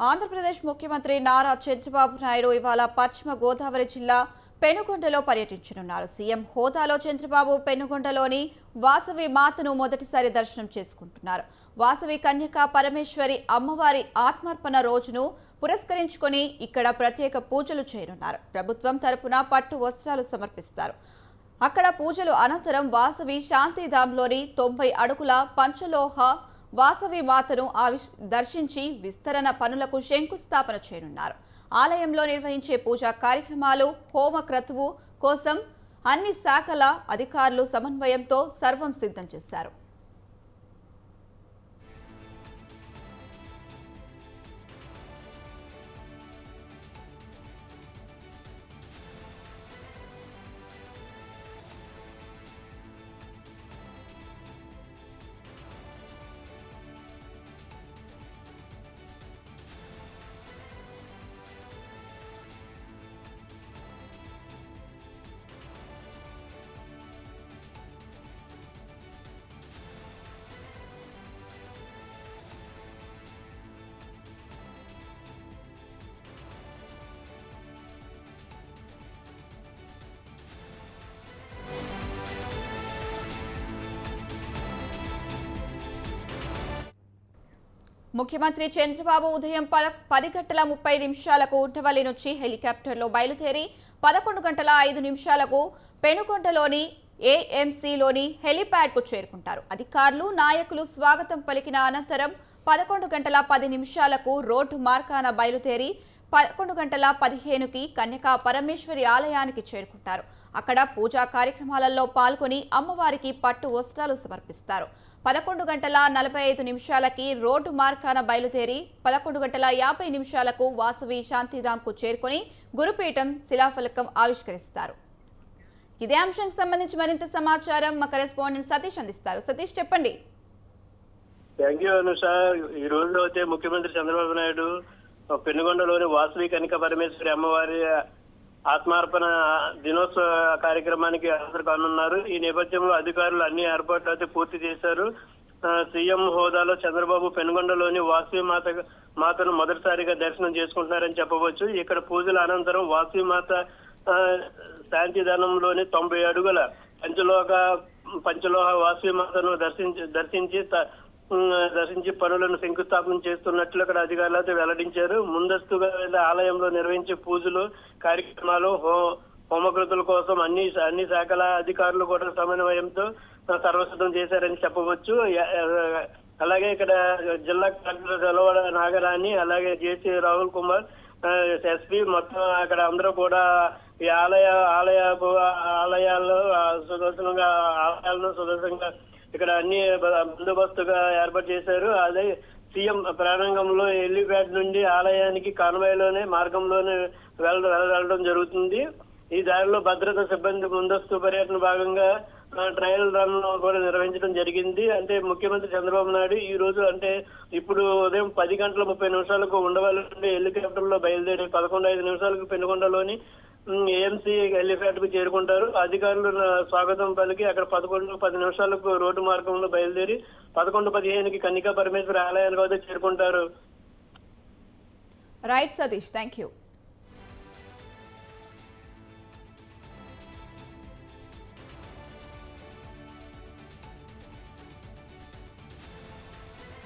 ఆంధ్రప్రదేశ్ ముఖ్యమంత్రి నారా చంద్రబాబు నాయుడు ఇవాళ పశ్చిమ గోదావరి జిల్లా పెనుగొండలో పర్యటించనున్నారు. సీఎం హోదాలో చంద్రబాబు పెనుగొండలోని వాసవి మాతను మొదటిసారి దర్శనం చేసుకుంటున్నారు. వాసవి కన్యకా పరమేశ్వరి అమ్మవారి ఆత్మార్పణ రోజును పురస్కరించుకొని ఇక్కడ ప్రత్యేక పూజలు చేయనున్నారు. ప్రభుత్వం తరపున పట్టు వస్త్రాలు సమర్పిస్తారు. అక్కడ పూజలు అనంతరం వాసవి శాంతిధాంలోని 90 అడుగుల పంచలోహ వాసవి మాతను దర్శించి విస్తరణ పనులకు శంకుస్థాపన చేయనున్నారు. ఆలయంలో నిర్వహించే పూజా కార్యక్రమాలు, హోమ క్రతువు కోసం అన్ని శాఖల అధికారులు సమన్వయంతో సర్వం సిద్ధం చేశారు. ముఖ్యమంత్రి చంద్రబాబు ఉదయం 10:30 ఉండవల్లి నుంచి హెలికాప్టర్లో బయలుదేరి 11:05 పెనుగొండలోని ఏఎంసీలోని హెలిప్యాడ్కు చేరుకుంటారు. అధికారులు, నాయకులు స్వాగతం పలికిన అనంతరం 11:10 రోడ్డు మార్గాన బయలుదేరి 11:15 కన్యకా పరమేశ్వరి ఆలయానికి చేరుకుంటారు. అక్కడ పూజా కార్యక్రమాలలో పాల్గొని అమ్మవారికి పట్టు వస్త్రాలు సమర్పిస్తారు. 11:45 రోడ్డు మార్గాన బయలుదేరి 11:50 వాసవి శాంతిధాంకు చేరుకొని గురుపీఠం శిలాఫలకం ఆవిష్కరిస్తారు. ఇదే అంశానికి సంబంధించి మరింత సమాచారం మా కరెస్పాండెంట్ సతీష్ అందిస్తారు. సతీష్, చెప్పండి. Thank you Anusha. ఈ రోజు అయితే ముఖ్యమంత్రి చంద్రబాబు నాయుడు పెనుగొండలోని వాసవి కనిక పరమేశ్వరి అమ్మవారి ఆత్మార్పణ దినోత్సవ కార్యక్రమానికి హాజరు కానున్నారు. ఈ నేపథ్యంలో అధికారులు అన్ని ఏర్పాట్లు అయితే పూర్తి చేశారు. సీఎం హోదాలో చంద్రబాబు పెనుగొండలోని వాసవి మాతను మొదటిసారిగా దర్శనం చేసుకుంటున్నారని చెప్పవచ్చు. ఇక్కడ పూజల అనంతరం వాసవి మాత శాంతిధానంలోని 90 అడుగుల పంచలోహ వాసవి మాతను దర్శించి పనులను శంకుస్థాపన చేస్తున్నట్లు అక్కడ అధికారులతో వెల్లడించారు. ముందస్తుగా ఆలయంలో నిర్వహించే పూజలు, కార్యక్రమాలు, హోమకృతుల కోసం అన్ని శాఖల అధికారులు కూడా సమన్వయంతో సర్వసిద్ధం చేశారని చెప్పవచ్చు. అలాగే ఇక్కడ జిల్లా కలెక్టర్ జలవాడ నాగరాణి, అలాగే జేసీ రాహుల్ కుమార్, ఎస్పీ మొత్తం అక్కడ అందరూ కూడా ఈ ఆలయాలను సుదర్శనంగా ఇక్కడ అన్ని బందోబస్తుగా ఏర్పాటు చేశారు. అదే సీఎం ప్రారంగంలో హెలిప్యాడ్ నుండి ఆలయానికి కాన్వాయ్లోనే మార్గంలోనే వెళ్ళడం జరుగుతుంది. ఈ దారిలో భద్రతా సిబ్బంది ముందస్తు పర్యటన భాగంగా ట్రయల్ రన్ కూడా నిర్వహించడం జరిగింది. అంటే ముఖ్యమంత్రి చంద్రబాబు నాయుడు ఈ రోజు అంటే ఇప్పుడు ఉదయం 10:30 ఉండవల్లి నుండి హెలికాప్టర్ లో బయలుదేరి 11:05 పెనుగొండలోని ఏఎంసీ హెలిప్యాడ్ కు చేరుకుంటారు. అధికారులు స్వాగతం పలికి అక్కడ 11:10 రోడ్డు మార్గంలో బయలుదేరి 11:15 కన్యకా పరమేశ్వరి ఆలయానికి అయితే చేరుకుంటారు. Right Satish, thank you.